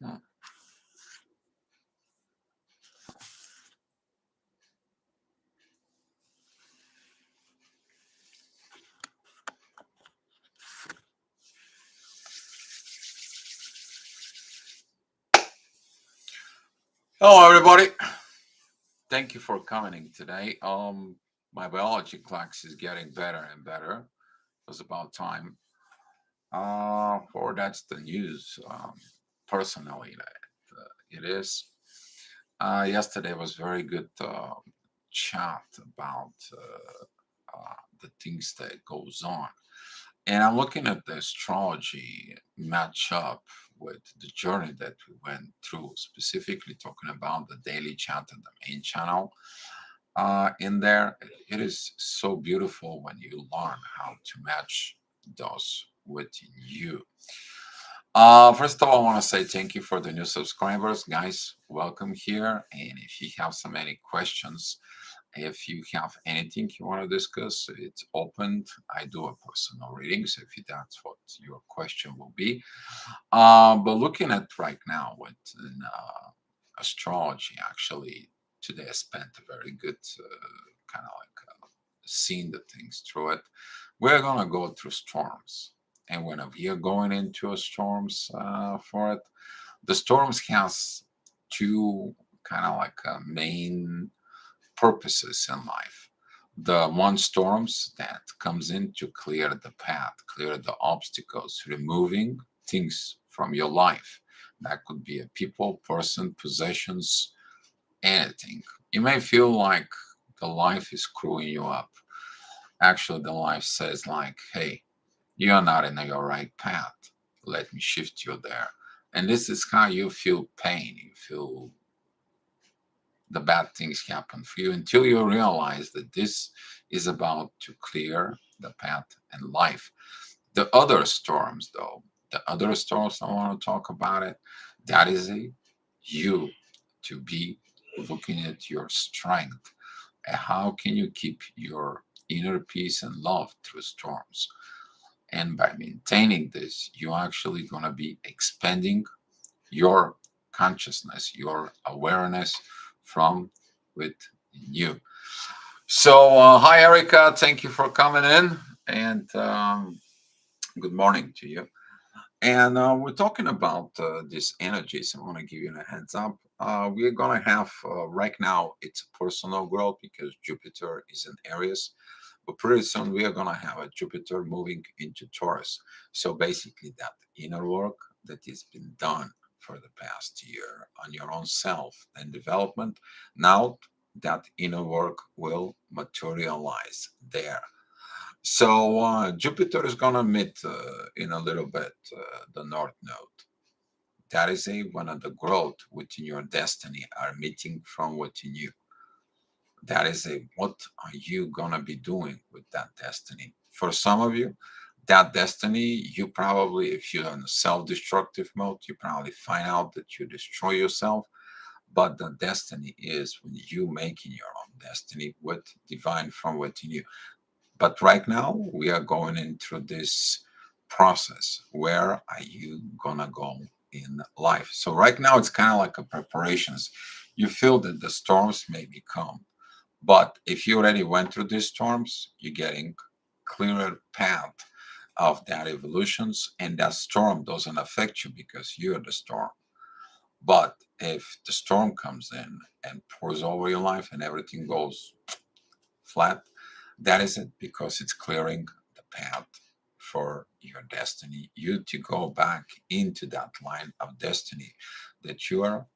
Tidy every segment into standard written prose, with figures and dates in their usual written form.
Hmm. Hello, everybody. Thank you for coming today. My biology class is getting better and better. It was about time. Or that's the news. Personally, it is. Yesterday was very good chat about the things that goes on. And I'm looking at the astrology match up with the journey that we went through, specifically talking about the daily chat and the main channel. In there, it is so beautiful when you learn how to match those within you. First of all, I want to say thank you for the new subscribers, guys. Welcome here. And if you have so many questions, if you have anything you want to discuss, it's open. I do a personal reading, so if that's what your question will be. But looking at right now with astrology, actually, today I spent a very good kind of like seeing the things through it. We're gonna go through storms, and when we are going into a storms for it, the storms has two kind of like main purposes in life. The one storms that comes in to clear the path, clear the obstacles, removing things from your life. That could be a people, person, possessions, anything. You may feel like the life is screwing you up. Actually, the life says like, hey, you're not in your right path. Let me shift you there. And this is how you feel pain. You feel the bad things happen for you until you realize that this is about to clear the path in life. The other storms, though, the other storms I want to talk about it, that is a you to be looking at your strength and how can you keep your inner peace and love through storms. And by maintaining this, you're actually going to be expanding your consciousness, your awareness from within you. So, hi, Erica. Thank you for coming in, and good morning to you. And we're talking about these energies. I want to give you a heads up. We're going to have right now, it's personal growth because Jupiter is in Aries. But pretty soon we are going to have a Jupiter moving into Taurus. So basically, that inner work that has been done for the past year on your own self and development, now that inner work will materialize there. So Jupiter is going to meet in a little bit the North Node. That is a one of the growth within your destiny are meeting from within you. That is a what are you gonna be doing with that destiny? For some of you, that destiny, you probably, if you're in a self-destructive mode, you probably find out that you destroy yourself. But the destiny is when you making your own destiny with divine from within you. But right now, we are going into this process. Where are you gonna go in life? So right now, it's kind of like a preparations. You feel that the storms may be come, but if you already went through these storms, you're getting clearer path of that evolutions, and that storm doesn't affect you because you're the storm. But if the storm comes in and pours over your life and everything goes flat, that is it because it's clearing the path for your destiny, you to go back into that line of destiny that you are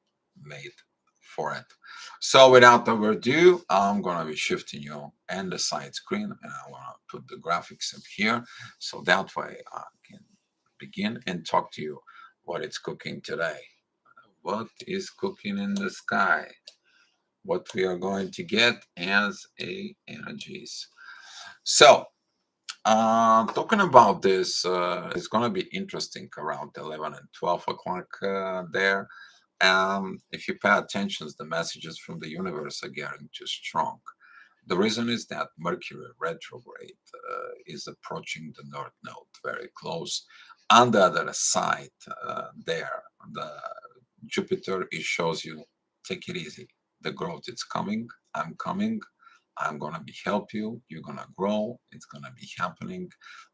made for it. So without further ado, I'm gonna be shifting you and the side screen, and I wanna put the graphics up here so that way I can begin and talk to you what it's cooking today. What is cooking in the sky? What we are going to get as a energies. So talking about this, it's going to be interesting around 11 and 12 o'clock there. If you pay attention, the messages from the universe are getting too strong. The reason is that Mercury retrograde is approaching the North Node very close. On the other side, there, the Jupiter, it shows you take it easy. The growth is coming. I'm coming. I'm gonna be help you. You're gonna grow. It's gonna be happening,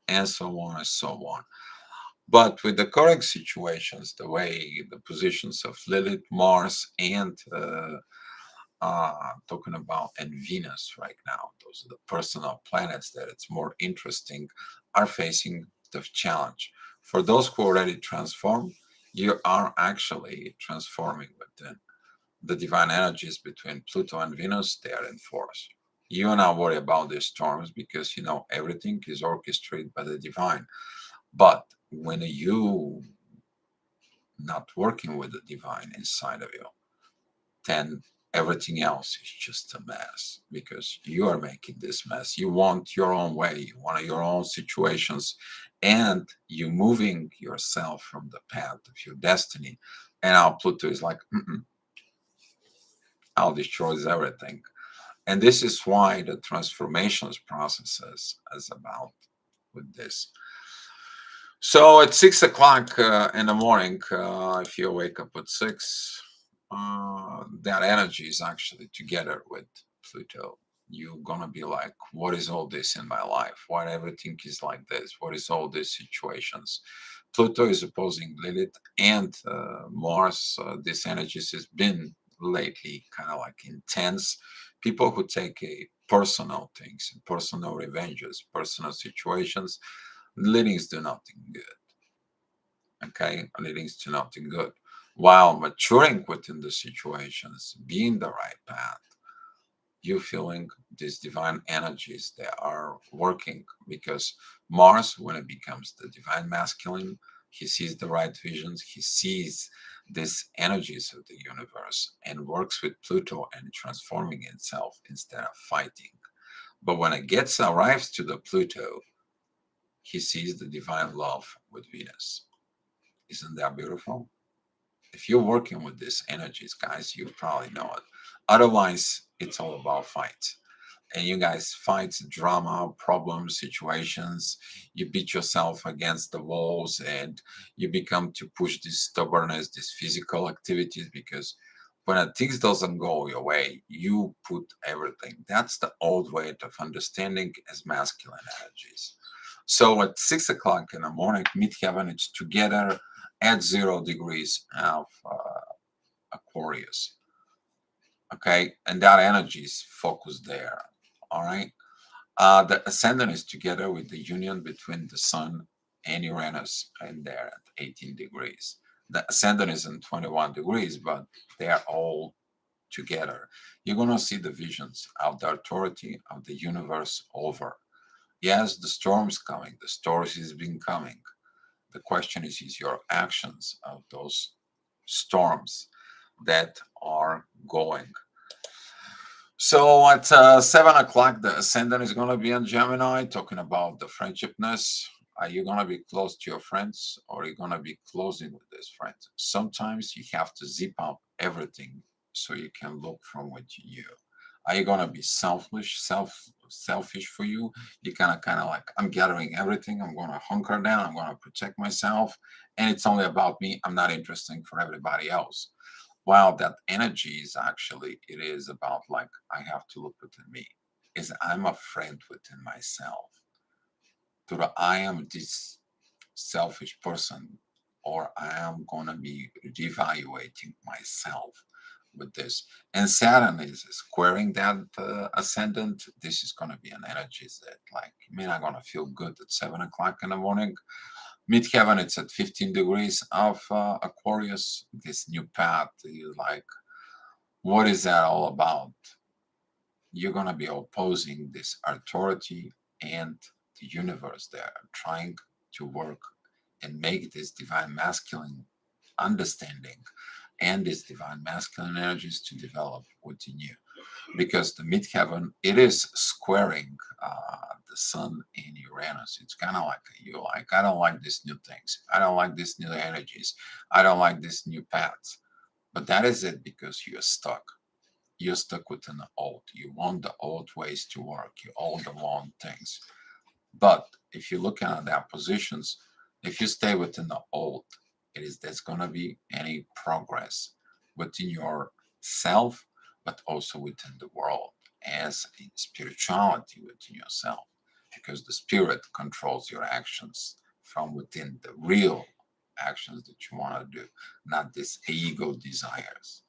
and so on and so on. But with the current situations, the way the positions of Lilith, Mars, and talking about and Venus right now, those are the personal planets that it's more interesting, are facing the challenge. For those who already transformed, you are actually transforming within the divine energies between Pluto and Venus. They are in force. You are not worry about these storms because you know everything is orchestrated by the divine. But when you not working with the divine inside of you, then everything else is just a mess because you are making this mess. You want your own way, you want your own situations, and you moving yourself from the path of your destiny. And our Pluto is like, I'll destroy everything. And this is why the transformations processes is about with this. So at 6 o'clock in the morning, if you wake up at 6, that energy is actually together with Pluto. You're gonna be like, what is all this in my life? Why everything is like this? What is all these situations? Pluto is opposing Lilith and Mars. This energy has been lately kind of like intense. People who take a personal things, personal revenges, personal situations, leading to nothing good. Okay, leading to nothing good. While maturing within the situations, being the right path, you feeling these divine energies that are working because Mars, when it becomes the divine masculine, he sees the right visions, he sees these energies of the universe and works with Pluto and transforming itself instead of fighting. But when it gets arrives to the Pluto, he sees the divine love with Venus. Isn't that beautiful? If you're working with these energies, guys, you probably know it. Otherwise, it's all about fights. And you guys fight, drama, problems, situations. You beat yourself against the walls and you become to push this stubbornness, these physical activities, because when things doesn't go your way, you put everything. That's the old way of understanding as masculine energies. So at 6 o'clock in the morning, midheaven, it's together at 0 degrees of Aquarius. Okay, and that energy is focused there. All right. The ascendant is together with the union between the Sun and Uranus, and they're at 18 degrees. The ascendant is in 21 degrees, but they are all together. You're going to see the visions of the authority of the universe over. Yes, the storm's coming, the storms has been coming. The question is your actions of those storms that are going. So at 7 o'clock, the ascendant is going to be on Gemini, talking about the friendshipness. Are you going to be close to your friends or are you going to be closing with these friends? Sometimes you have to zip up everything so you can look from what you knew. Are you going to be selfish for you? You kind of like, I'm gathering everything. I'm going to hunker down. I'm going to protect myself. And it's only about me. I'm not interested for everybody else. While that energy is actually, it is about like, I have to look within me. Is I'm a friend within myself. To the I am this selfish person, or I am gonna be reevaluating myself with this. And Saturn is squaring that ascendant. This is gonna be an energy that like me not gonna feel good at 7 o'clock in the morning. Midheaven, it's at 15 degrees of Aquarius. This new path, you like, what is that all about? You're going to be opposing this authority and the universe. They're trying to work and make this divine masculine understanding and this divine masculine energies to develop within you. Because the midheaven, it is squaring the sun and Uranus. It's kind of like you like, I don't like these new things. I don't like these new energies. I don't like this new paths. But that is it because you're stuck. You're stuck within the old. You want the old ways to work. You all the wrong things. But if you look at their positions, if you stay within the old, there's going to be any progress within yourself, but also within the world, as in spirituality within yourself, because the spirit controls your actions from within, the real actions that you want to do, not this ego desires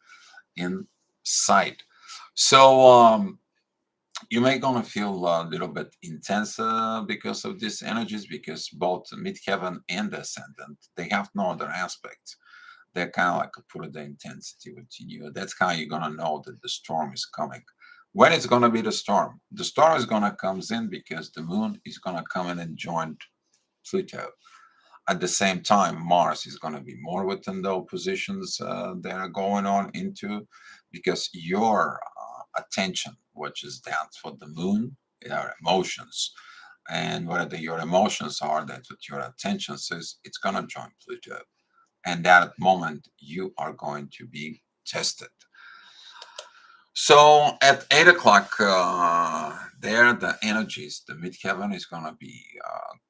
inside. So you may gonna feel a little bit intense because of these energies, because both midheaven and the ascendant, they have no other aspects. They're kind of like put the intensity within you. That's how you're gonna know that the storm is coming. When it's gonna be the storm? The storm is gonna comes in because the moon is gonna come in and join Pluto. At the same time, Mars is going to be more within the oppositions that are going on into, because your attention, which is that for the moon, are emotions. And whatever your emotions are, that's what your attention says, it's going to join Pluto. And that moment, you are going to be tested. So at 8 o'clock, there the energies, the midheaven is going to be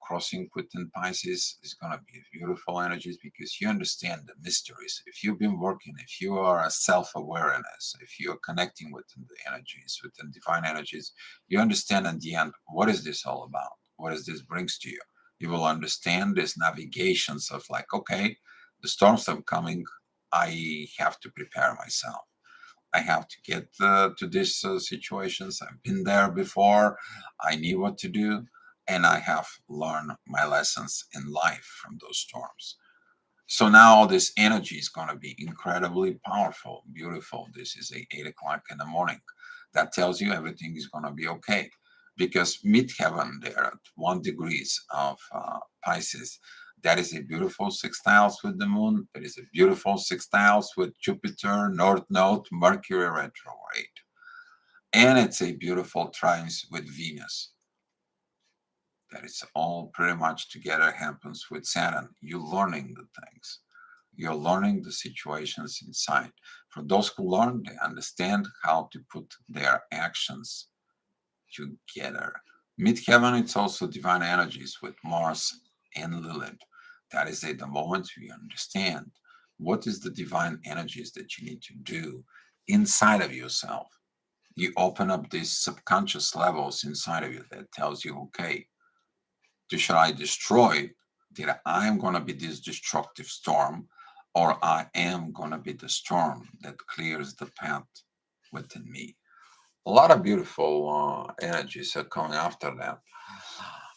crossing within Pisces. It's going to be beautiful energies because you understand the mysteries. If you've been working, if you are a self-awareness, if you're connecting within the energies, within divine energies, you understand in the end, what is this all about? What does this brings to you? You will understand these navigations of like, okay, the storms are coming. I have to prepare myself. I have to get to these situations. I've been there before. I knew what to do, and I have learned my lessons in life from those storms. So now all this energy is going to be incredibly powerful, beautiful. This is 8 o'clock in the morning. That tells you everything is going to be okay, because midheaven there at 1 degrees of Pisces, that is a beautiful sextiles with the moon. That is a beautiful sextiles with Jupiter, North Node, Mercury retrograde. And it's a beautiful trines with Venus. That is all pretty much together happens with Saturn. You're learning the things. You're learning the situations inside. For those who learn, they understand how to put their actions together. Midheaven, it's also divine energies with Mars and Lilith. That is at the moment we understand what is the divine energies that you need to do inside of yourself. You open up these subconscious levels inside of you that tells you, okay, should I destroy that I am going to be this destructive storm, or I am going to be the storm that clears the path within me. A lot of beautiful energies are coming after that.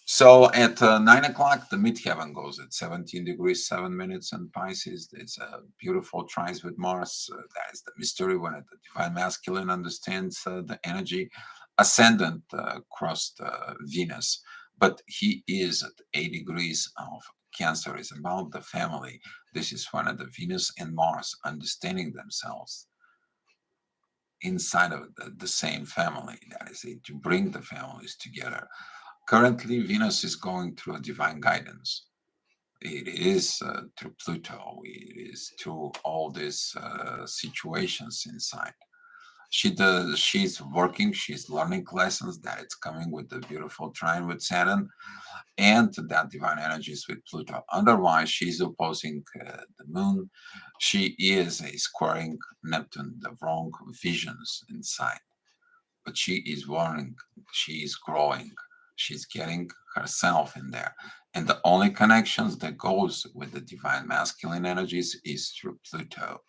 So at 9 o'clock, the midheaven goes at 17 degrees, 7 minutes in Pisces. It's a beautiful trines with Mars. That is the mystery when the divine masculine understands the energy. Ascendant crossed Venus, but he is at 8 degrees of Cancer, is about the family. This is when the Venus and Mars understanding themselves inside of the same family. That is it, to bring the families together. Currently, Venus is going through a divine guidance. It is through Pluto. It is through all these situations inside. She's working. She's learning lessons. That it's coming with the beautiful trine with Saturn, and that divine energies with Pluto. Otherwise, she's opposing the Moon. She is a squaring Neptune, the wrong visions inside. But she is learning. She is growing. She's getting herself in there. And the only connections that goes with the divine masculine energies is through Pluto.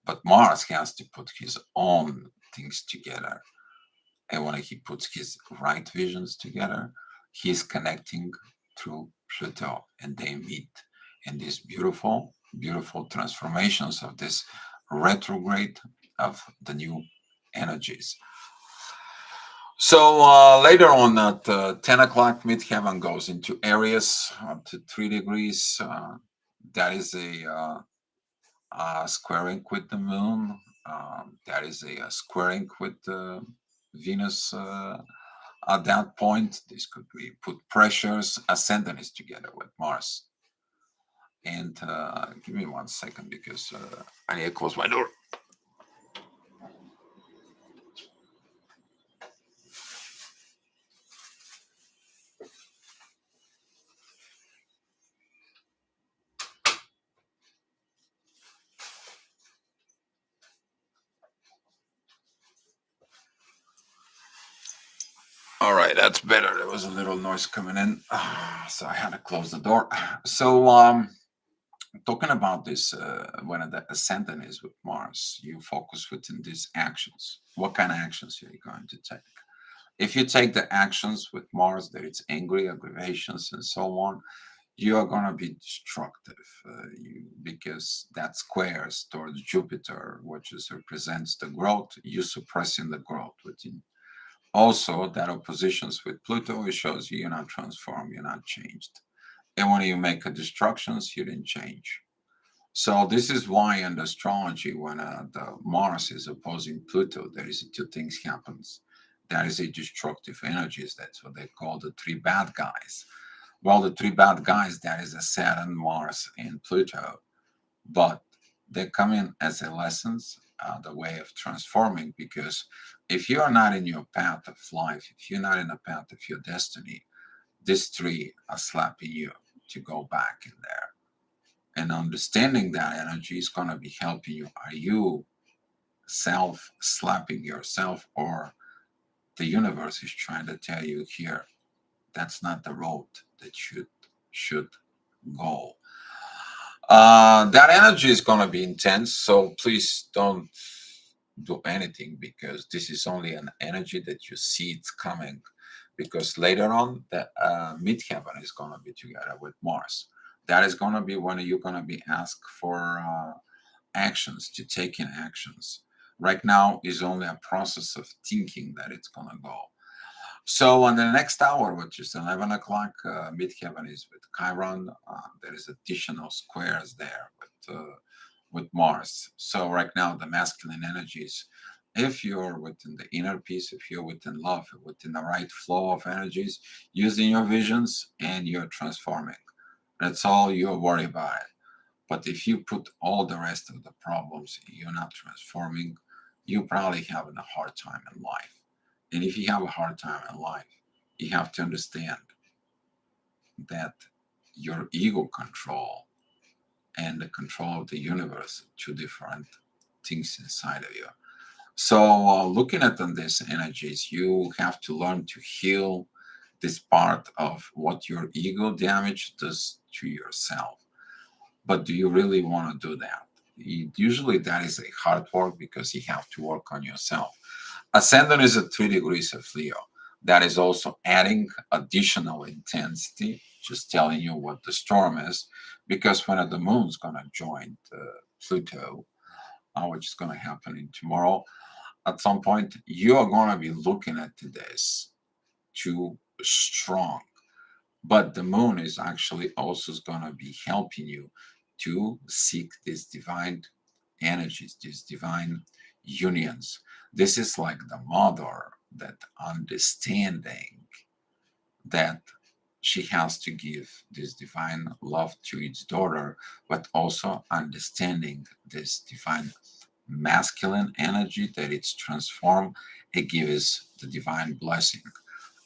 But Mars has to put his own things together. And when he puts his right visions together, he's connecting through Pluto, and they meet in these beautiful, beautiful transformations of this retrograde of the new energies. So later on at 10 o'clock, midheaven goes into Aries up to 3 degrees. That is a squaring with the moon. That is a squaring with Venus. At that point, this could be put pressures. Ascendant is together with Mars. And give me 1 second because I need to close my door. All right, that's better. There was a little noise coming in, so I had to close the door. So, talking about this, when the ascendant is with Mars, you focus within these actions. What kind of actions are you going to take? If you take the actions with Mars, that it's angry, aggravations, and so on, you are going to be destructive because that squares towards Jupiter, which is, represents the growth. You suppressing the growth within. Also, that oppositions with Pluto, it shows you're not transformed, you're not changed. And when you make a destructions, you didn't change. So this is why in the astrology, when the Mars is opposing Pluto, there is two things happens. That is a destructive energies. That's what they call the three bad guys. Well, the three bad guys, that is a Saturn, Mars, and Pluto. But they come in as a lessons, the way of transforming. Because if you are not in your path of life, if you're not in the path of your destiny, these three are slapping you to go back in there. And understanding that energy is going to be helping you. Are you self slapping yourself, or the universe is trying to tell you here that's not the road that should go? That energy is going to be intense, so please don't do anything, because this is only an energy that you see it's coming. Because later on, the midheaven is going to be together with Mars. That is going to be when you're going to be asked for actions, to take in actions. Right now is only a process of thinking that it's going to go. So on the next hour, which is 11 o'clock, midheaven is with Chiron. There is additional squares there with Mars. So right now, the masculine energies, if you're within the inner peace, if you're within love, within the right flow of energies, using your visions, and you're transforming. That's all you're worried about. But if you put all the rest of the problems, you're not transforming, you probably having a hard time in life. And if you have a hard time in life, you have to understand that your ego control and the control of the universe are two different things inside of you. So, looking at these energies, you have to learn to heal this part of what your ego damage does to yourself. But do you really want to do that? Usually, that is a hard work, because you have to work on yourself. Ascendant is at 3 degrees of Leo. That is also adding additional intensity, just telling you what the storm is, because when the moon's going to join Pluto, which is going to happen in tomorrow, at some point, you are going to be looking at this too strong. But the moon is actually also going to be helping you to seek these divine energies, these divine unions. This is like the mother that understanding that she has to give this divine love to its daughter, but also understanding this divine masculine energy that it's transformed. It gives the divine blessing.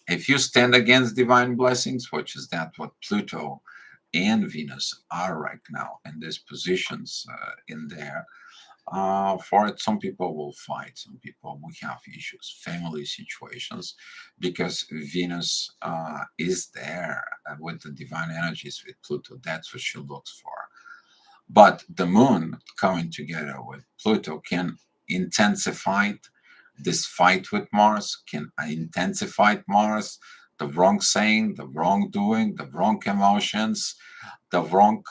If you stand against divine blessings, which is that what Pluto and Venus are right now in these positions in there, for it, some people will fight, some people will have issues, family situations, because Venus is there with the divine energies with Pluto. That's what she looks for. But the moon coming together with Pluto can intensify this fight with Mars, can intensify Mars, the wrong saying, the wrong doing, the wrong emotions, the wrong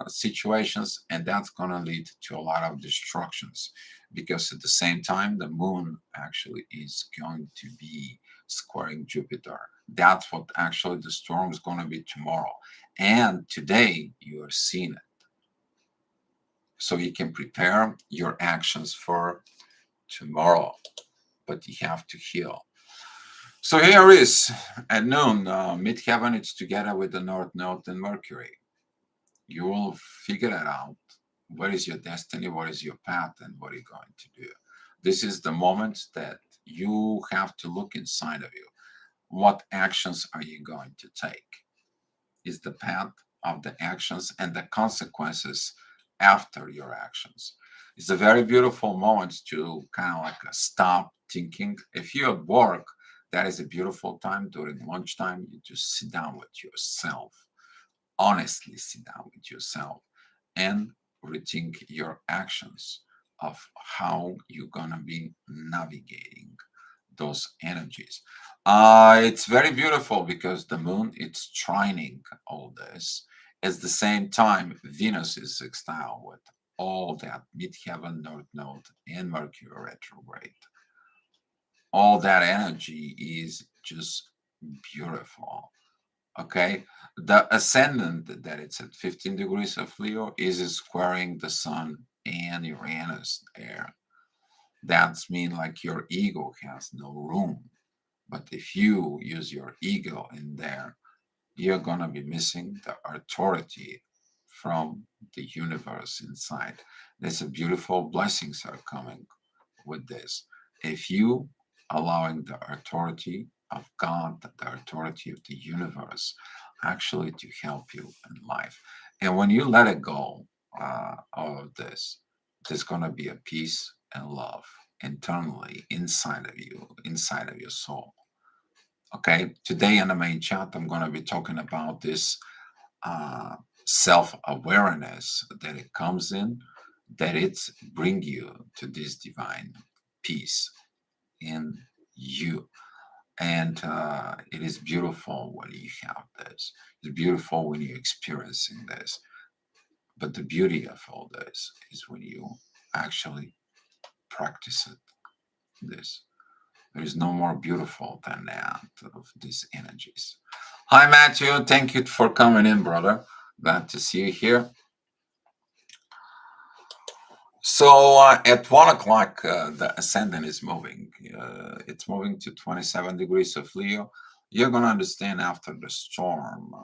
situations, and that's going to lead to a lot of destructions. Because at the same time, the moon actually is going to be squaring Jupiter. That's what actually the storm is going to be tomorrow. And today, you are seeing it. So you can prepare your actions for tomorrow, but you have to heal. So here is at noon, midheaven, it's together with the North Node and Mercury. You will figure it out. What is your destiny? What is your path? And what are you going to do? This is the moment that you have to look inside of you. What actions are you going to take? Is the path of the actions and the consequences after your actions. It's a very beautiful moment to kind of like stop thinking. If you're at work, That is a beautiful time during lunchtime. You just sit down with yourself, honestly sit down with yourself, and rethink your actions of how you're gonna be navigating those energies. It's very beautiful because the moon it's trining all this. At the same time, Venus is sextile with all that midheaven, north node, and Mercury retrograde. All that energy is just beautiful. Okay, the ascendant that it's at 15 degrees of Leo is squaring the Sun and Uranus there. That's mean like your ego has no room. But if you use your ego in there, you're gonna be missing the authority from the universe inside. There's a beautiful blessings are coming with this. If you allowing the authority of God, the authority of the universe, actually to help you in life, and when you let it go, all of this, there's gonna be a peace and love internally inside of you, inside of your soul. Okay, today in the main chat, I'm gonna be talking about this uh, self-awareness that it comes in, that it's bring you to this divine peace in you. And it is beautiful when you have this. It's beautiful when you're experiencing this. But the beauty of all this is when you actually practice it. This there is no more beautiful than that of these energies. Hi Matthew, thank you for coming in, brother. Glad to see you here. So at 1 o'clock, the ascendant is moving. It's moving to 27 degrees of Leo. You're going to understand after the storm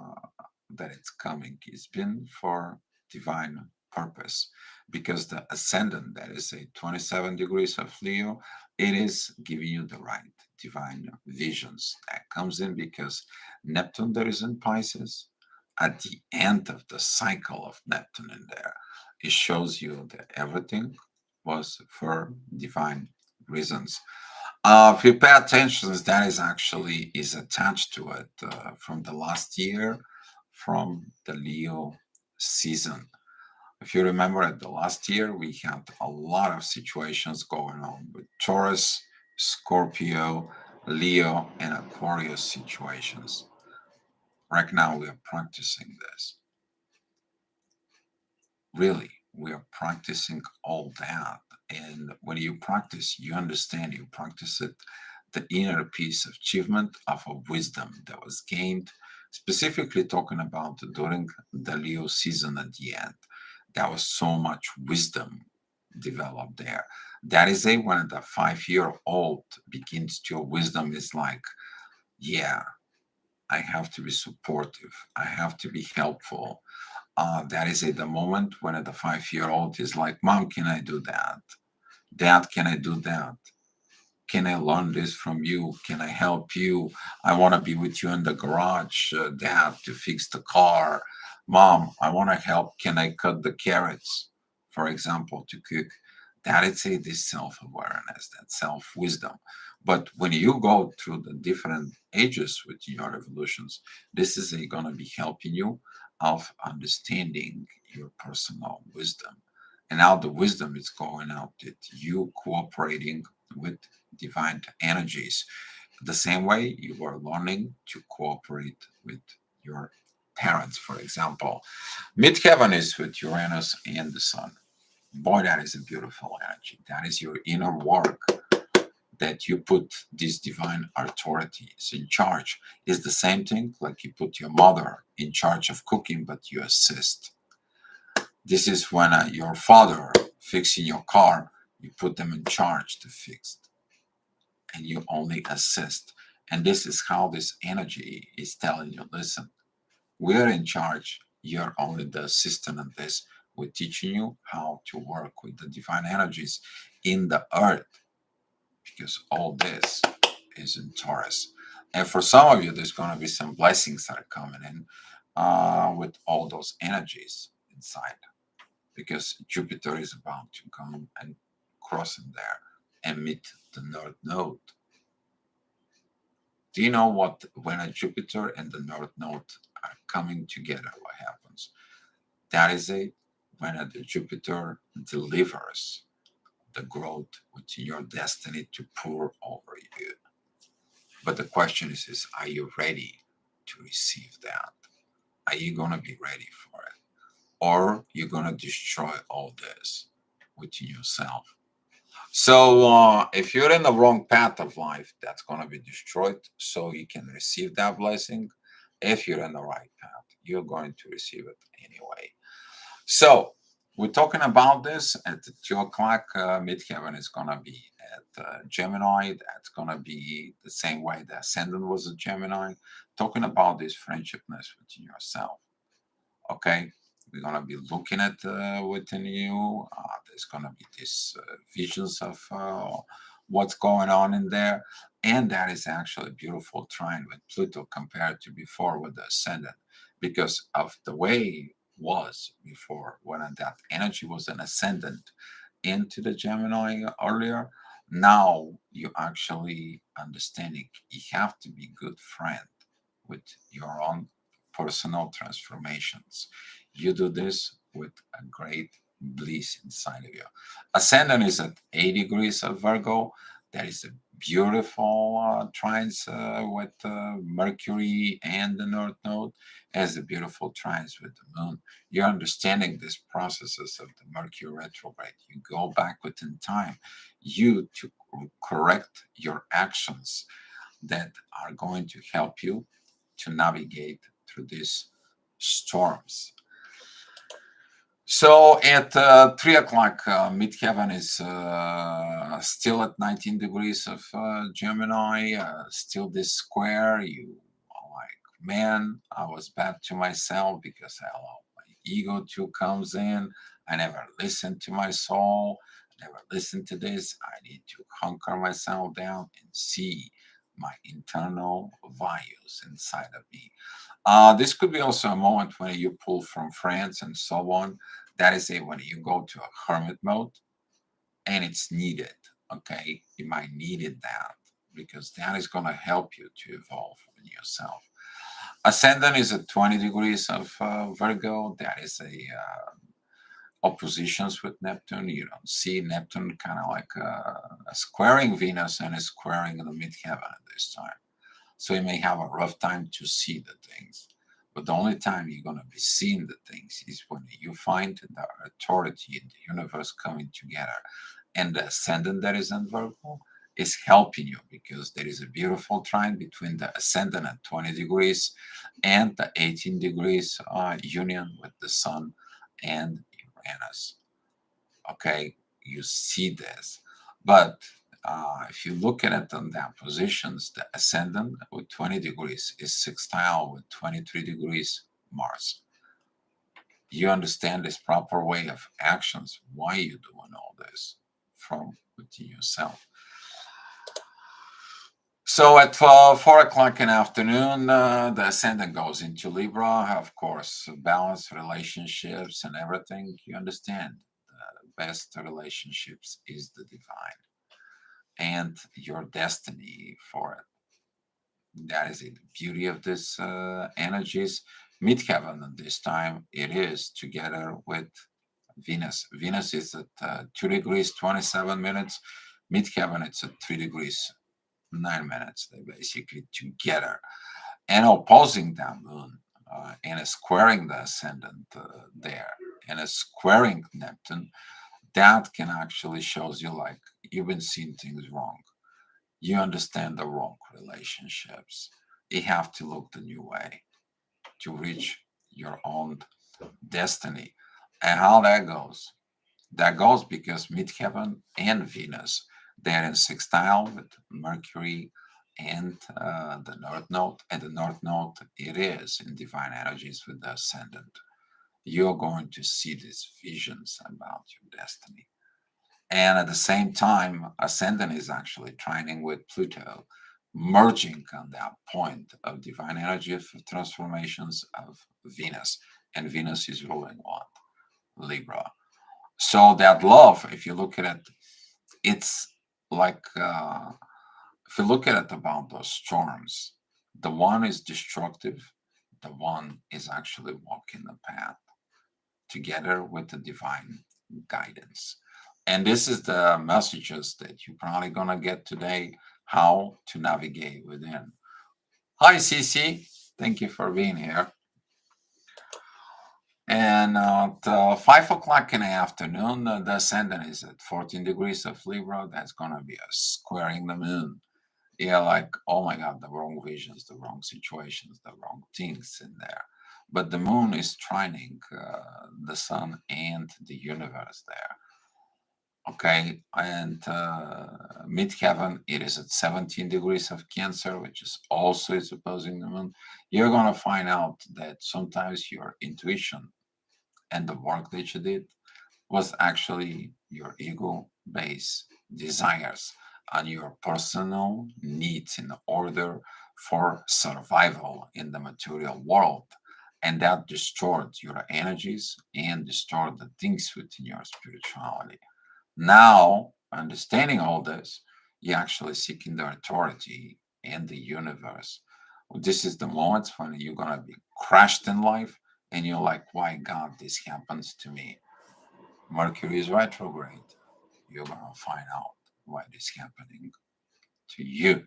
that it's coming. It's been for divine purpose because the ascendant, that is a 27 degrees of Leo, it is giving you the right divine visions. That comes in because Neptune, that is in Pisces, at the end of the cycle of Neptune in there, it shows you that everything was for divine reasons. If you pay attention, that is actually is attached to it from the last year, from the Leo season. If you remember, at the last year we had a lot of situations going on with Taurus, Scorpio, Leo, and Aquarius situations. Right now we are practicing this. Really, we are practicing all that. And when you practice, you understand, you practice it, the inner peace of achievement of a wisdom that was gained, specifically talking about during the Leo season at the end. That was so much wisdom developed there. That is a when the 5 year old begins to wisdom is like, yeah, I have to be supportive. I have to be helpful. That is at the moment when the 5 year old is like, Mom, can I do that? Dad, can I do that? Can I learn this from you? Can I help you? I want to be with you in the garage, Dad, to fix the car. Mom, I want to help. Can I cut the carrots, for example, to cook? That is a this self-awareness, that self-wisdom. But when you go through the different ages with your evolutions, this is going to be helping you of understanding your personal wisdom. And now the wisdom is going out that you cooperating with divine energies. The same way you are learning to cooperate with your parents, for example. Midheaven is with Uranus and the Sun. Boy, that is a beautiful energy. That is your inner work that you put these divine authorities in charge. Is the same thing like you put your mother in charge of cooking, but you assist. This is when your father fixing your car, you put them in charge to fix and you only assist. And this is how this energy is telling you, listen, we're in charge. You're only the assistant in this. We're teaching you how to work with the divine energies in the earth because all this is in Taurus. And for some of you, there's going to be some blessings that are coming in with all those energies inside because Jupiter is about to come and cross in there and meet the North Node. Do you know what when a Jupiter and the North Node are coming together, what happens? That is it. When the Jupiter delivers the growth within your destiny to pour over you. But the question is are you ready to receive that? Are you going to be ready for it? Or you're going to destroy all this within yourself? So if you're in the wrong path of life, that's going to be destroyed so you can receive that blessing. If you're in the right path, you're going to receive it anyway. So we're talking about this at the 2 o'clock. Midheaven is going to be at Gemini. That's going to be the same way the ascendant was a Gemini. Talking about this friendshipness within yourself. Okay, we're going to be looking at within you. There's going to be these visions of what's going on in there. And that is actually a beautiful trine with Pluto compared to before with the ascendant because of the way it was before when that energy was an ascendant into the Gemini earlier. Now you actually understanding you have to be good friend with your own personal transformations. You do this with a great bliss inside of you. Ascendant is at 8 degrees of Virgo. That is a beautiful trines with Mercury and the North Node, as the beautiful trines with the Moon. You're understanding these processes of the Mercury retrograde. You go back within time, you to correct your actions that are going to help you to navigate through these storms. So at 3 o'clock, midheaven is still at 19 degrees of Gemini, still this square. You are like, man, I was bad to myself because I allowed my ego to comes in. I never listened to my soul. I never listened to this. I need to hunker myself down and see my internal values inside of me. This could be also a moment when you pull from friends and so on. That is it when you go to a hermit mode and it's needed. Okay, you might need it that because that is going to help you to evolve in yourself. Ascendant is at 20 degrees of Virgo. That is a oppositions with Neptune. You don't see Neptune kind of like squaring Venus and is squaring the midheaven at this time. So you may have a rough time to see the things. But the only time you're going to be seeing the things is when you find the authority in the universe coming together. And the ascendant that is in Virgo is helping you because there is a beautiful trine between the ascendant at 20 degrees and the 18 degrees union with the sun and Uranus. Okay, you see this. But if you look at it on that positions, the ascendant with 20 degrees is sextile with 23 degrees Mars. You understand this proper way of actions, why you doing all this from within yourself. So at 4 o'clock in the afternoon, the ascendant goes into Libra. Of course, balanced relationships and everything. You understand the best relationships is the divine and your destiny for it. That is it. The beauty of this energies. Midheaven at this time, it is together with Venus. Venus is at 2 degrees 27 minutes. Midheaven, it's at 3 degrees 9 minutes. They're basically together and opposing that moon and squaring the ascendant there and squaring Neptune. That can actually shows you like you've been seeing things wrong. You understand the wrong relationships. You have to look the new way to reach your own destiny. And how that goes? That goes because midheaven and Venus, they're in sextile with Mercury and the North Node. And the North Node, it is in divine energies with the ascendant. You're going to see these visions about your destiny. And at the same time, ascendant is actually trining with Pluto, merging on that point of divine energy of transformations of Venus. And Venus is ruling what? Libra. So that love, if you look at it, it's like if you look at it about those storms, the one is destructive, the one is actually walking the path together with the divine guidance. And this is the messages that you're probably gonna get today, how to navigate within. Hi, Cece. Thank you for being here. And at 5 o'clock in the afternoon, the ascendant is at 14 degrees of Libra. That's going to be a squaring the moon. Yeah, like, oh my God, the wrong visions, the wrong situations, the wrong things in there. But the moon is trining the sun and the universe there. Okay, and midheaven, it is at 17 degrees of Cancer, which is also is opposing the moon. You're going to find out that sometimes your intuition and the work that you did was actually your ego based desires and your personal needs in order for survival in the material world. And that distorted your energies and distorted the things within your spirituality. Now, understanding all this, you're actually seeking the authority in the universe. This is the moment when you're going to be crushed in life and you're like, why God, this happens to me? Mercury is retrograde. You're going to find out why this is happening to you.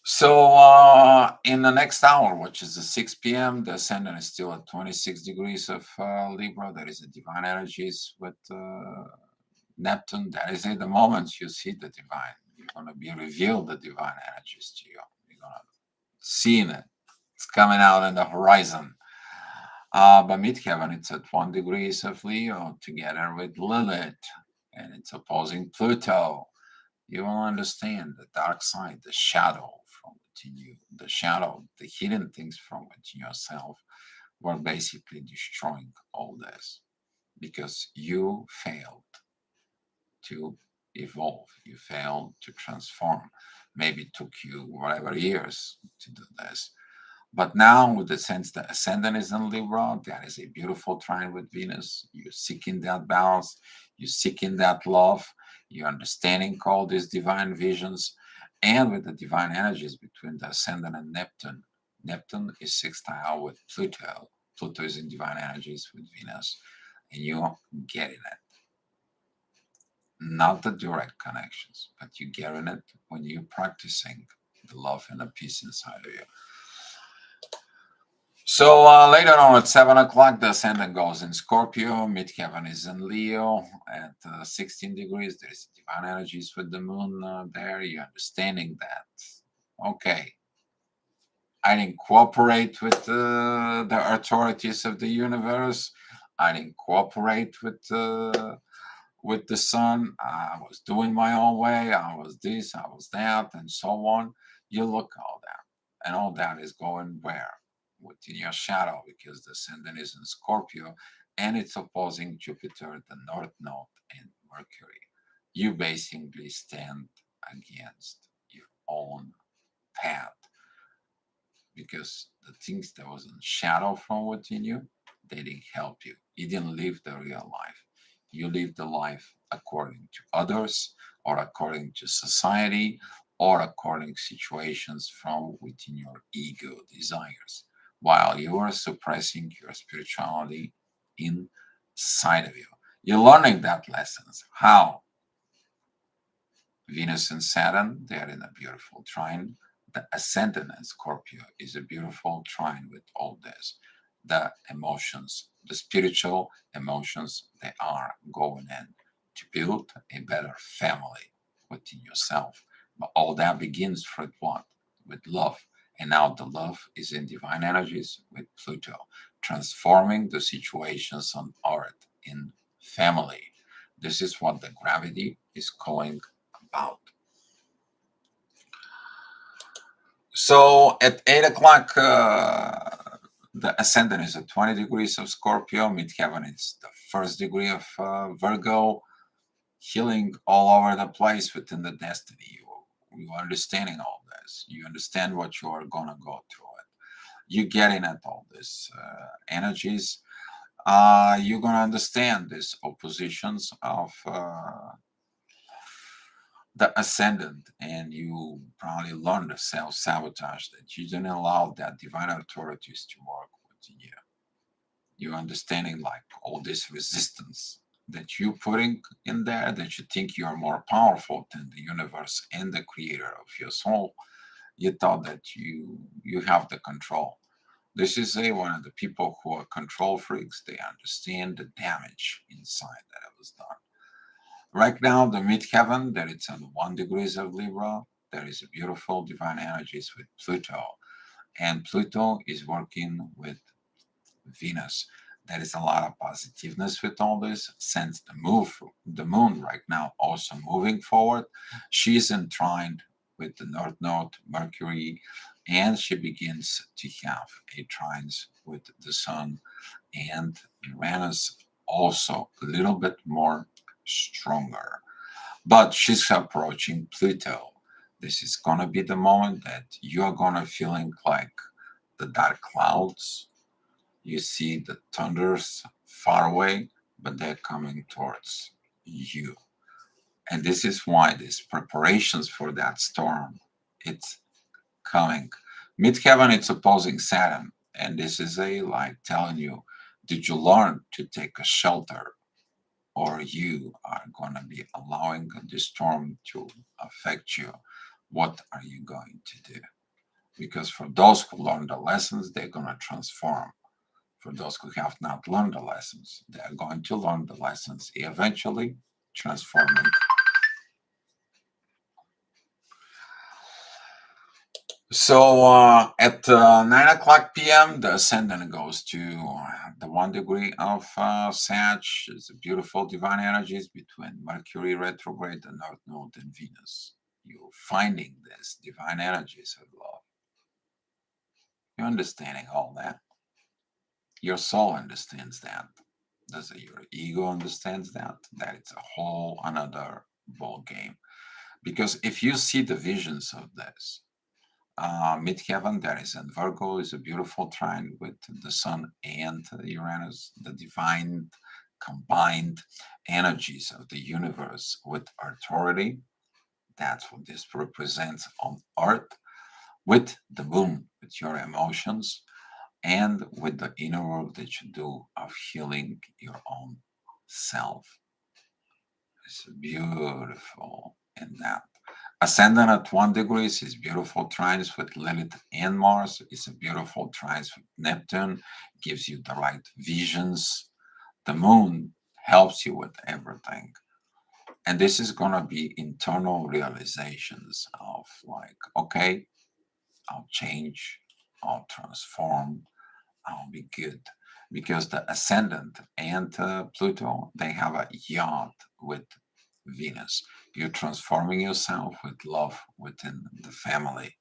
So in the next hour, which is the 6 p.m., the ascendant is still at 26 degrees of Libra. There is a divine energies with Neptune. That is at the moment you see the divine. You're going to be revealed the divine energies to you. You're going to see it. It's coming out in the horizon. But midheaven, it's at 1 degrees of Leo together with Lilith, and it's opposing Pluto. You will understand the dark side, the shadow from within you, the shadow, the hidden things from within yourself were basically destroying all this because you failed to evolve, you failed to transform. Maybe it took you whatever years to do this. But now, with the sense that ascendant is in Libra, that is a beautiful trine with Venus. You're seeking that balance, you're seeking that love, you're understanding all these divine visions, and with the divine energies between the ascendant and Neptune. Neptune is sextile with Pluto. Pluto is in divine energies with Venus, and you're getting it. Not the direct connections, but you're getting it when you're practicing the love and the peace inside of you. So later on at 7 o'clock, the ascendant goes in Scorpio, midheaven is in Leo at 16 degrees. There's divine energies with the moon there. You're understanding that, okay, I didn't cooperate with the authorities of the universe. I didn't cooperate with the sun. I was doing my own way. I was this, I was that, and so on. You look all that, and all that is going where? Within your shadow, because the ascendant is in Scorpio and it's opposing Jupiter, the North Node, and Mercury. You basically stand against your own path because the things that was in shadow from within you, they didn't help you. You didn't live the real life. You lived the life according to others or according to society or according to situations from within your ego desires while you are suppressing your spirituality inside of you. You're learning that lessons. How? Venus and Saturn, they're in a beautiful trine. The ascendant in Scorpio is a beautiful trine with all this. The emotions, the spiritual emotions, they are going in to build a better family within yourself. But all that begins with what? With love. And now the love is in divine energies with Pluto, transforming the situations on earth in family. This is what the gravity is calling about. So at 8 o'clock, the ascendant is at 20 degrees of Scorpio, midheaven is the first degree of Virgo, healing all over the place within the destiny. You understanding all this. You understand what you are going to go through it. You getting at all these energies. You're going to understand these oppositions of the ascendant, and you probably learn the self-sabotage that you didn't allow that divine authorities to work with you. You're understanding like all this resistance that you're putting in there, that you think you're more powerful than the universe and the creator of your soul. You thought that you have the control. This is a one of the people who are control freaks. They understand the damage inside that it was done. Right now, the midheaven, that it's on 1 degrees of Libra, there is a beautiful divine energies with Pluto. And Pluto is working with Venus. There is a lot of positiveness with all this, since the moon right now also moving forward. She's entwined with the North Node, Mercury, and she begins to have a trines with the Sun and Uranus, also a little bit more stronger. But she's approaching Pluto. This is gonna be the moment that you're gonna feeling like the dark clouds. You see the thunders far away, but they're coming towards you. And this is why these preparations for that storm, it's coming. Midheaven, it's opposing Saturn. And this is a like telling you, did you learn to take a shelter? Or you are going to be allowing the storm to affect you? What are you going to do? Because for those who learn the lessons, they're going to transform. For those who have not learned the lessons, they are going to learn the lessons eventually, transforming. So at 9 o'clock p.m., the ascendant goes to the 1 degree of Sag. It's a beautiful divine energies between Mercury retrograde, the North Node, and Venus. You're finding this divine energies of love. You're understanding all that. Your soul understands that. Does your ego understands that? That it's a whole another ball game. Because if you see the visions of this, midheaven, there is in Virgo, is a beautiful trine with the Sun and Uranus, the divine combined energies of the universe with authority. That's what this represents on Earth, with the moon, with your emotions, and with the inner work that you do of healing your own self. It's beautiful in that. Ascendant at 1 degrees is beautiful trines with Lilith and Mars. It's a beautiful trines with Neptune, gives you the right visions. The moon helps you with everything. And this is going to be internal realizations of like, okay, I'll change, I'll transform, I'll be good. Because the ascendant and Pluto, they have a yacht with Venus. You're transforming yourself with love within the family.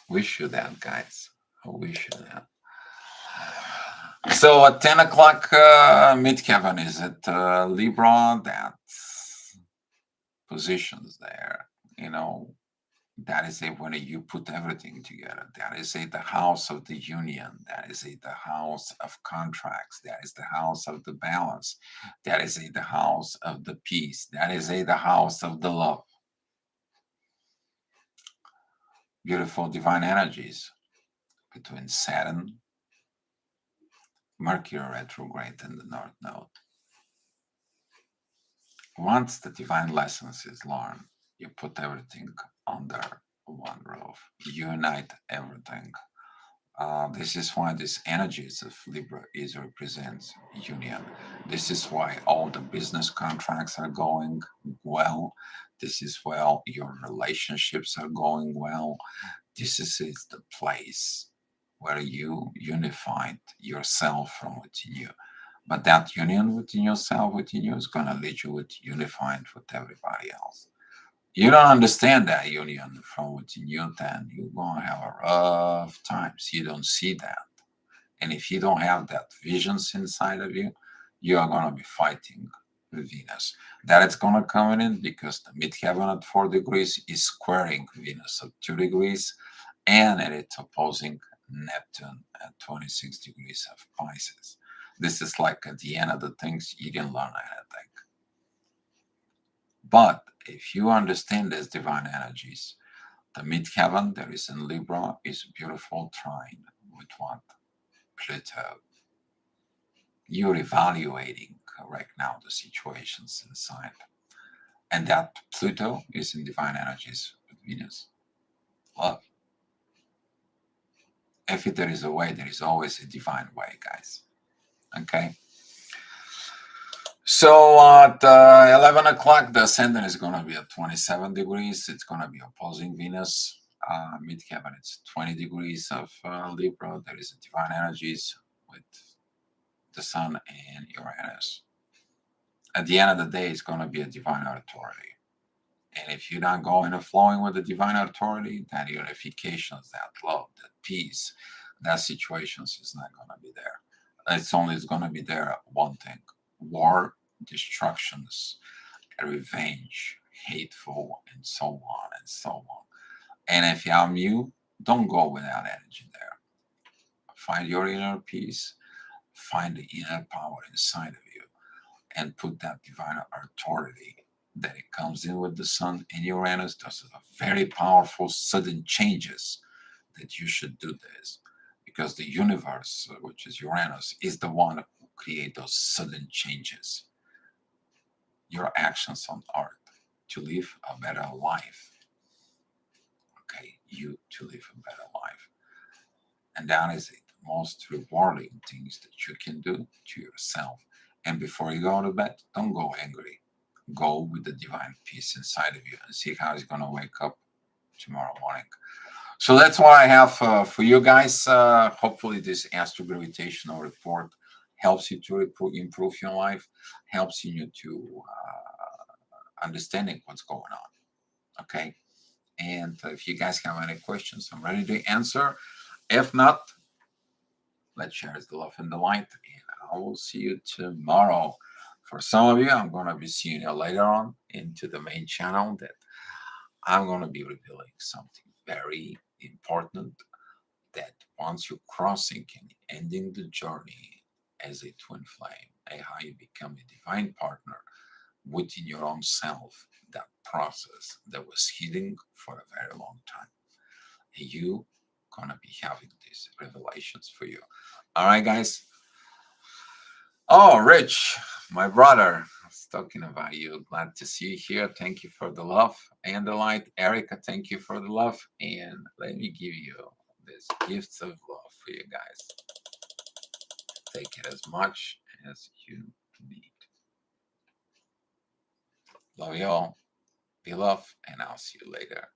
Wish you that, guys. I wish you that. So at 10 o'clock, midheaven is at Libra. That positions there, you know, that is a when you put everything together. That is a the house of the union. That is a the house of contracts. That is the house of the balance. That is a the house of the peace. That is a the house of the love. Beautiful divine energies between Saturn, Mercury retrograde, and the North Node. Once the divine lessons is learned, you put everything under one roof. You unite everything. This is why these energies of Libra is represents union. This is why all the business contracts are going well. This is why your relationships are going well. This is the place where you unified yourself from within you. But that union within yourself, within you, is going to lead you with unified with everybody else. You don't understand that union from within you, then you're going to have a rough times. You don't see that. And if you don't have that visions inside of you, you are going to be fighting with Venus. That it's going to come in because the midheaven at 4 degrees is squaring Venus at 2 degrees, and it's opposing Neptune at 26 degrees of Pisces. This is like at the end of the things, you didn't learn anything. But if you understand these divine energies, the midheaven that is in Libra is a beautiful trine with what? Pluto. You're evaluating right now the situations inside. And that Pluto is in divine energies with Venus. Love. If there is a way, there is always a divine way, guys. Okay? So at 11 o'clock, the ascendant is going to be at 27 degrees. It's going to be opposing Venus. Midheaven, it's 20 degrees of Libra. There is divine energies with the Sun and Uranus. At the end of the day, it's going to be a divine authority. And if you're not going and flowing with the divine authority, that unifications, that love, that peace, that situations is not going to be there. It's only going to be there one thing: war, destructions, revenge, hateful, and so on and so on. And if I'm you, don't go with that energy there. Find your inner peace, find the inner power inside of you, and put that divine authority that it comes in with the Sun and Uranus. Those are very powerful sudden changes that you should do this, because the universe, which is Uranus, is the one who creates those sudden changes. Your actions on earth to live a better life. Okay, you to live a better life. And that is it. The most rewarding things that you can do to yourself. And before you go to bed, don't go angry. Go with the divine peace inside of you and see how it's going to wake up tomorrow morning. So that's what I have for you guys. Hopefully this astro-gravitational report helps you to improve your life, helps you to understanding what's going on. Okay. And if you guys have any questions, I'm ready to answer. If not, let's share the love and the light. And I will see you tomorrow. For some of you, I'm going to be seeing you later on into the main channel that I'm going to be revealing something very important, that once you're crossing and ending the journey as a twin flame, and how you become a divine partner within your own self, that process that was hidden for a very long time. And you gonna be having these revelations for you. All right, guys. Oh, Rich, my brother, I was talking about you. Glad to see you here. Thank you for the love and the light. Erica, thank you for the love. And let me give you this gifts of love for you guys. Take it as much as you need. Love you all. Be loved, and I'll see you later.